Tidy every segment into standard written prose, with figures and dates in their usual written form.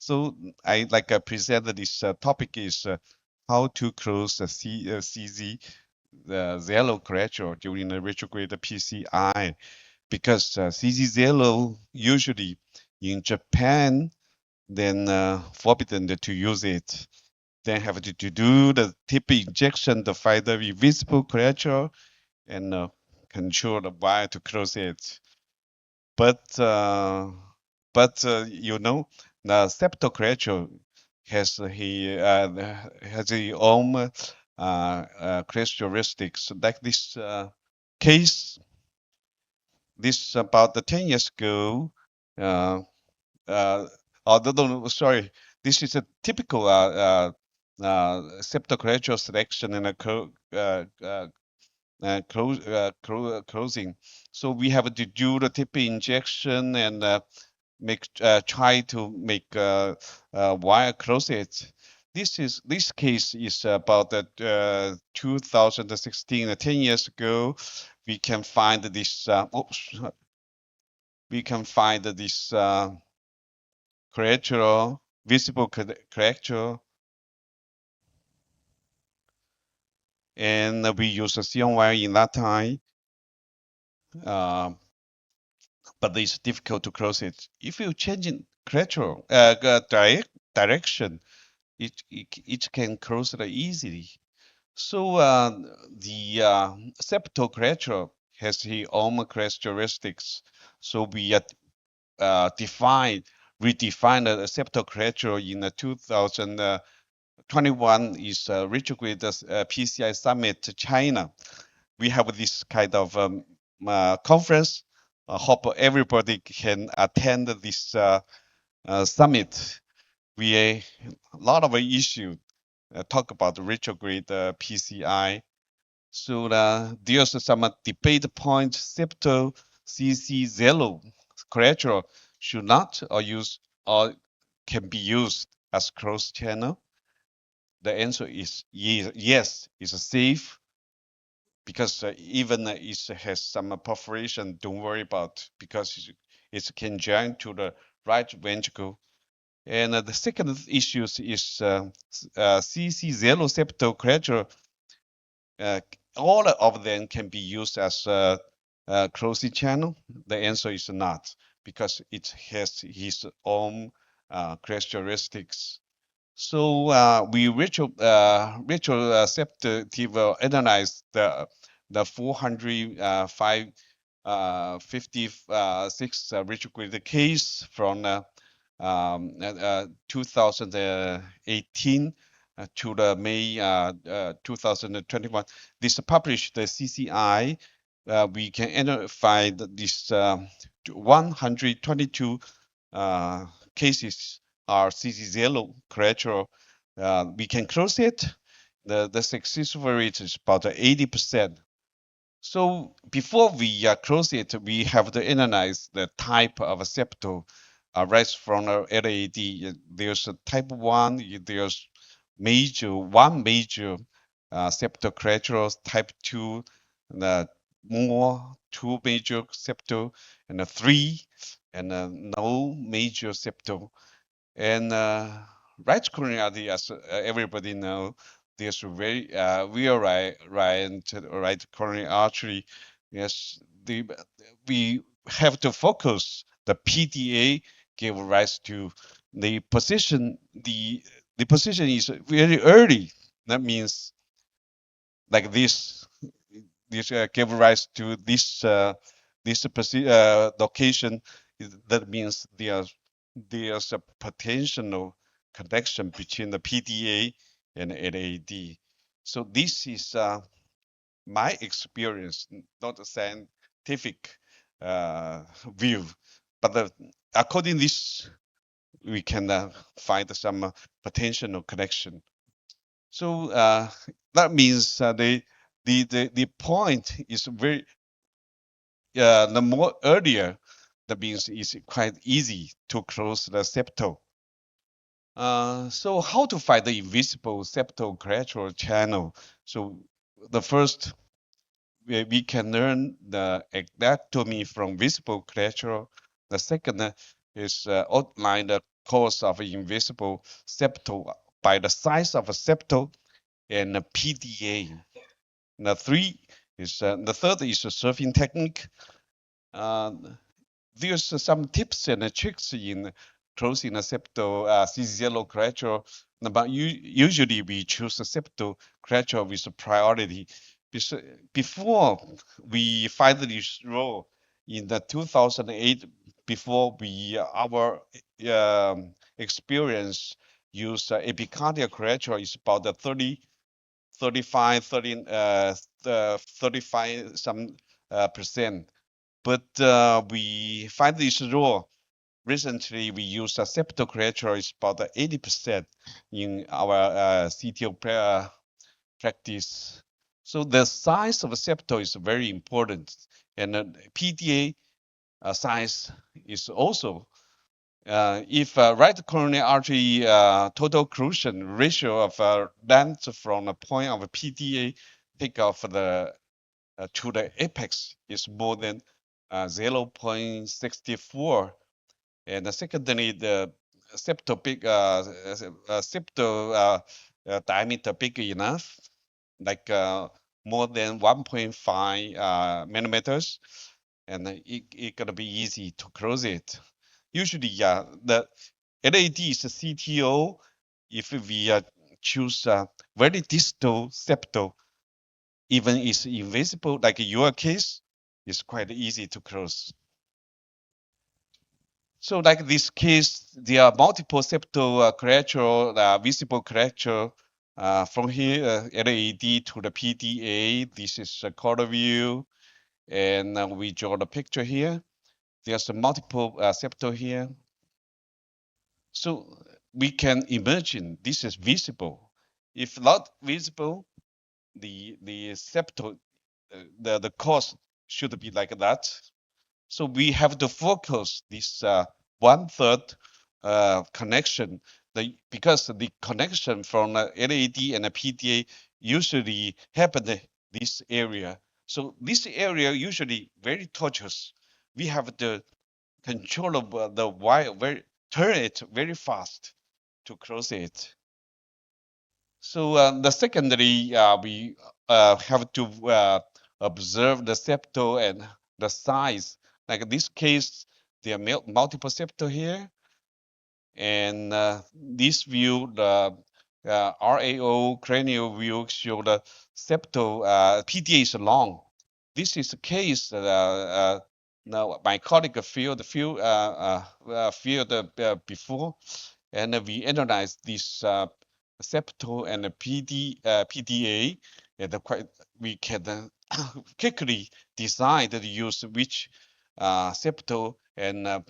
So I presented this topic is how to close the CZ, the zero collateral during the retrograde PCI, because CZ zero usually in Japan then forbidden to use it. Then have to do the tip injection to find the invisible collateral and control the wire to close it. But you know, the septal collateral has has his own characteristics. Like this case, this about the 10 years ago. Uh, no, sorry, this is a typical septal collateral selection and a closing. So we have to do the tip injection and try to make wire close it. This case is about 2016, 10 years ago. We can find this. We can find this collateral, visible collateral, and we use a CN wire in that time. Uh, but it's difficult to close it. If you change in collateral direction, it can close it easily. So the septal collateral has the own characteristics. So we redefine the septal collateral in 2021 is retrograde PCI Summit China. We have this kind of conference. I hope everybody can attend this summit. We a lot of issue talk about retrograde PCI. So there's some debate point. Septal CC0 collateral should not or use or can be used as closed channel. The answer is yes. It's safe because even it has some perforation. Don't worry about because it can join to the right ventricle. And the second issue is CC0 septal collateral. All of them can be used as a closing channel. The answer is not because it has its own characteristics. So we retrospective analyze the 456 retrograde case from 2018 to the May 2021. This published the CCI. We can identify this 122 cases are CC0 collateral. We can close it. The success rate is about 80%. So before we close it, we have to analyze the type of septal right from our LAD. There's a type 1, there's one major septal collateral, type 2, two major septal, and a 3, and no major septal. And right coronary, as everybody know, there's very real right coronary artery. Yes, we have to focus. The PDA gave rise to the position. The position is very early. That means like this. This gave rise to this location. That means there's a potential connection between the PDA and LAD. So this is my experience, not a scientific view, but according to this, we can find some potential connection. So that means the point is very the more earlier, that means it's quite easy to close the septal. So how to find the invisible septal collateral channel? So the first, we can learn the anatomy from visible collateral. The second is outline the cause of invisible septal by the size of a septal and a PDA. The third is a surfing technique. Uh, there's some tips and tricks in closing a septal C0 collateral, but usually we choose a septal collateral with priority. Before we find this role in the 2008, before our experience use epicardial collateral is about the 35, 35 some percent. But we find this rule. Recently, we use a septal collateral is about 80% in our CTO practice. So the size of a septal is very important, and PDA size is also. If right coronary artery total occlusion ratio of length from the point of a PDA take off the to the apex is more than 0.64, and secondly, the septal big septal diameter big enough, like more than 1.5 millimeters, and it gonna be easy to close it. Usually, yeah, the LAD is a CTO. If we choose very distal septal, even is invisible, like in your case, it's quite easy to close. So like this case, there are multiple septal collateral, visible collateral from here, LAD to the PDA. This is a color view, and we draw the picture here. There's a multiple septal here. So we can imagine this is visible. If not visible, the septal, the cost should be like that. So we have to focus this 1/3 connection, because the connection from LAD and the PDA usually happen in this area. So this area usually very tortuous. We have to control the wire, turn it very fast to close it. So the secondary, we have to observe the septal and the size. Like in this case, there are multiple septal here, and this view, the RAO cranial view, show the septal PDA is long. This is a case that now my colleague field before, and we analyzed this septal and the PDA, and we can quickly decide to use which septal and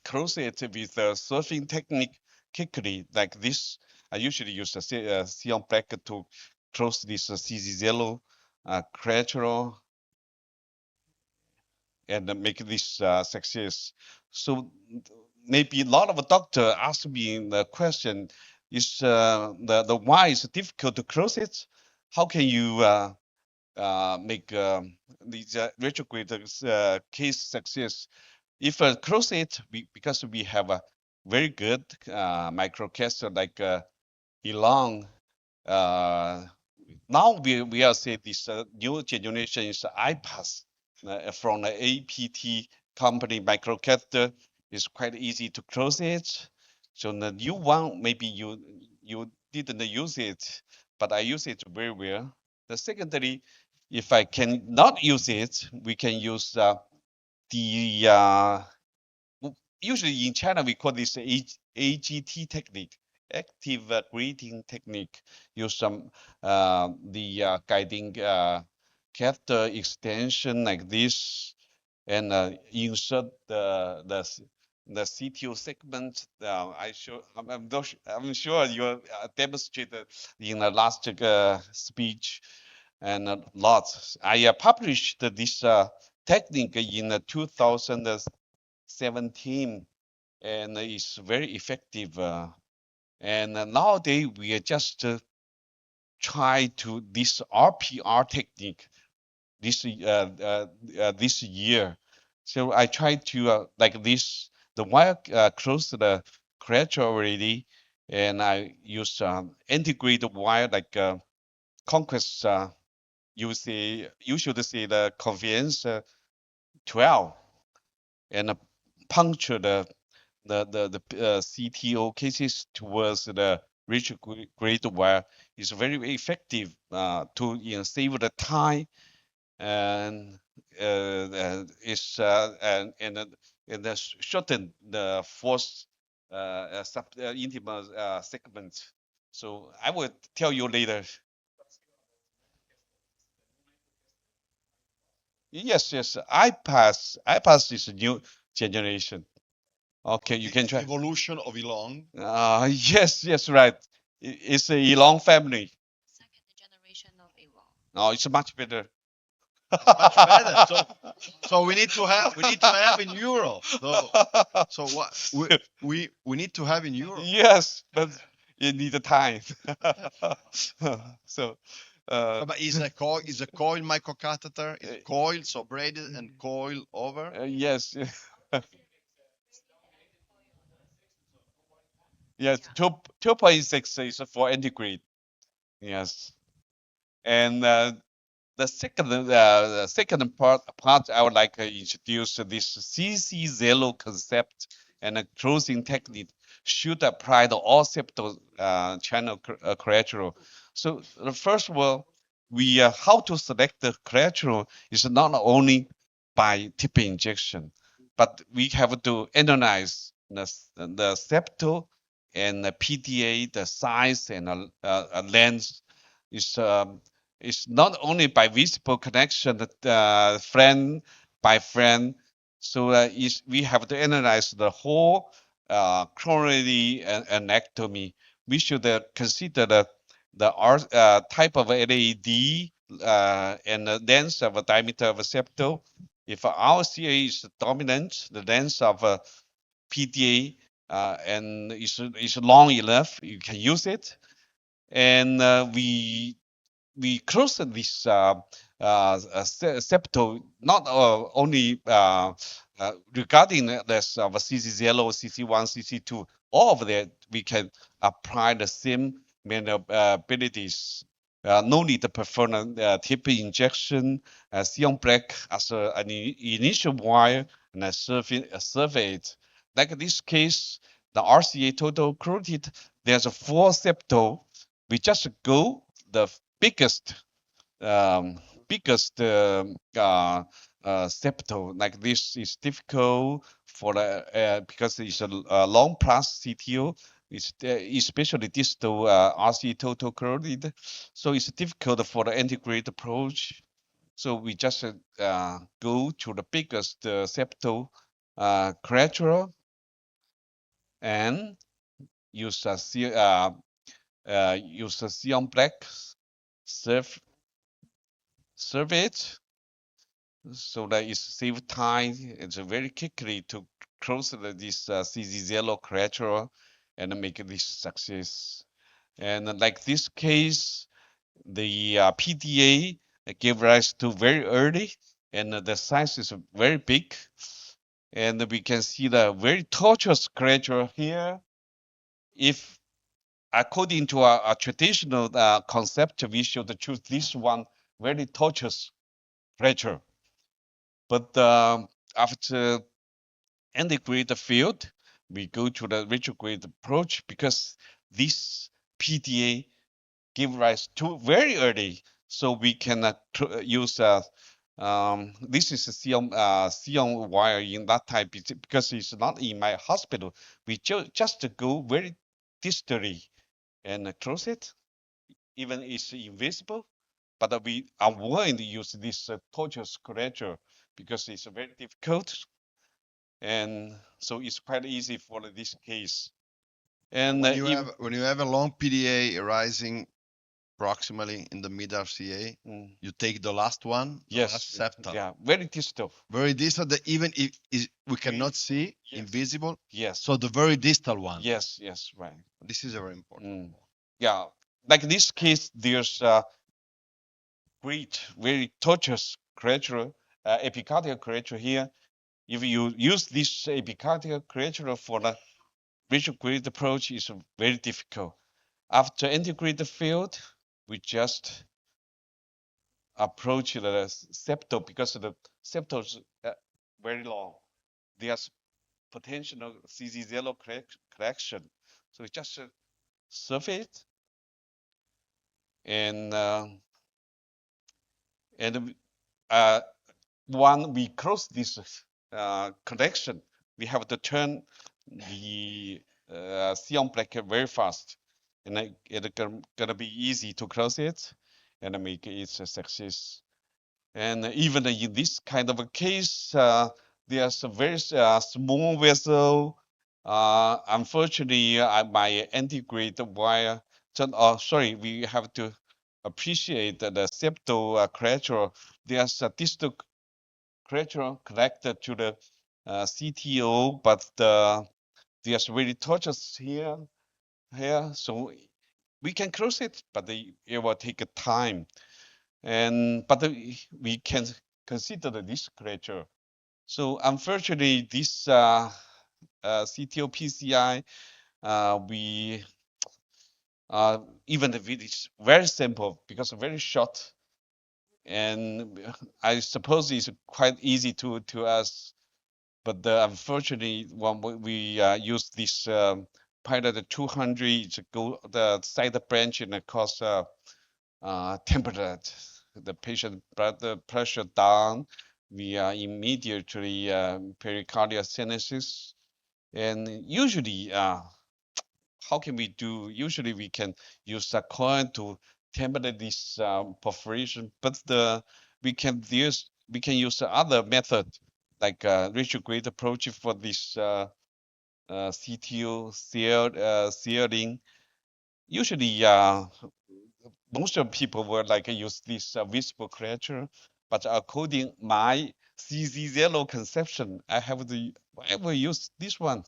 close it with the surfing technique quickly, like this. I usually use a Xeon Black to close this CZ0 collateral and make this success. So maybe a lot of doctor ask me the question: is the why is difficult to close it? How can you make these retrograde case success? If close it, because we have a very good microcaster like Elon. Now we are saying this new generation is iPass from the APT company microcaster. Is quite easy to close it. So the new one, maybe you didn't use it, but I use it very well. The secondary, if I can not use it, we can use the usually in China we call this AGT technique, active greeting technique. Use some the guiding catheter extension like this, and insert the CTO segment. I'm sure you demonstrated in the last speech and lots. I published this technique in 2017, and it's very effective. And nowadays we are just try to this RPR technique this year. So I try to like this the wire crossed the creature already, and I use integrated wire like Conquest. You should see the convenience 12 and puncture the CTO cases towards the retrograde wire is very, very effective to save the time and is and shorten the force intimate segment. So I will tell you later. Yes, yes, iPass is a new generation. Okay, you can try. Evolution of Elon. Yes, yes, right. It's a long family. Second generation of Evolve. No, it's much better. Much better. So we need to have in Europe. So what we need to have in Europe. Yes, but you need the time. So, But is a coil microcatheter? Is coil, so braided and coil over? yes, yes. Yeah. 2.6 is for integrate. Yes, and the second part I would like to introduce this CC0 concept and a closing technique should apply to all septal channel collateral. So first of all, we how to select the collateral is not only by tip injection, but we have to analyze the septal and the PDA, the size and length is it's not only by visible connection, friend by friend. So we have to analyze the whole coronary anatomy. We should consider the type of LAD and the length of a diameter of a septal. If RCA is dominant, the length of a PDA and is long enough, you can use it. And we close this septal not only regarding this of CC0, CC1, CC2, all of that we can apply the same abilities. No need to perform a tip injection, Sion black as an initial wire and a survey it. Like this case, the RCA total carotid, there's a 4 septal. We just go the biggest um, biggest septal like this is difficult for the because it's a long pass CTO. It's especially distal RC total carotid, so it's difficult for the integrated approach. So we just go to the biggest septal collateral and use use a Xeon black serve it so that it save time. It's very quickly to close this CZ0 collateral and make this success. And like this case, the PDA gave rise to very early, and the size is very big. And we can see the very tortuous collateral here. If according to a traditional concept, we should choose this one very tortuous collateral. But after integrate the field, we go to the retrograde approach because this PDA give rise to very early. So we can use this is a Xeon wire in that type because it's not in my hospital. We just go very distally and close it, even it's invisible. But we avoid use this tortuous collateral because it's very difficult, and so it's quite easy for this case. And When you have a long PDA arising proximally in the mid RCA, you take the last one, yes, last septal. yeah, very distal. Very distal that even if we cannot see, yes, invisible. Yes. So the very distal one. Yes, yes, right. This is very important. Yeah, like in this case, there's great, very tortuous creature, epicardial creature here. If you use this epicardial collateral for the retrograde approach, is very difficult. After integrate the field, we just approach the septal because the septal is very long. There's potential CZ0 correction. So we just surf it and when we close this connection, we have to turn the Xeon bracket very fast, and it's gonna be easy to close it and make it a success. And even in this kind of a case, there's a very small vessel. Unfortunately, my integrate wire. Sorry, we have to appreciate that the septal collateral. There's a distal collateral connected to the CTO, but there's really torches here, so we can close it, but it will take a time. But we can consider this collateral. So unfortunately, this CTO PCI, we even if it is very simple because very short, and I suppose it's quite easy to us. But unfortunately, when we use this pilot 200, it's go the side branch and it cause temperature, the patient blood pressure down. We immediately pericardial stenosis, and usually, how can we do? Usually, we can use a coin to temper this perforation, but we can use the other method like retrograde approach for this CTO sealing. Usually, most of people will like use this visible creature, but according my CZ0 conception, I will use this one.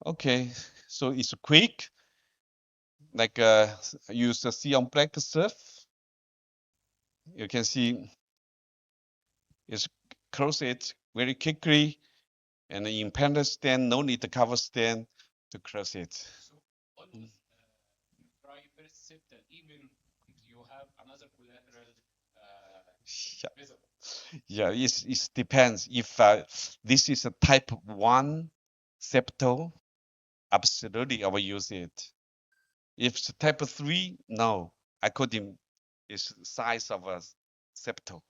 Okay, so it's quick, like use the C on black surf. You can see it's close it very quickly, and the impedance stand, no need to cover stand to close it. Yeah, it depends. If this is a type 1 septal, absolutely I will use it. If it's type 3, no. According is size of a septal.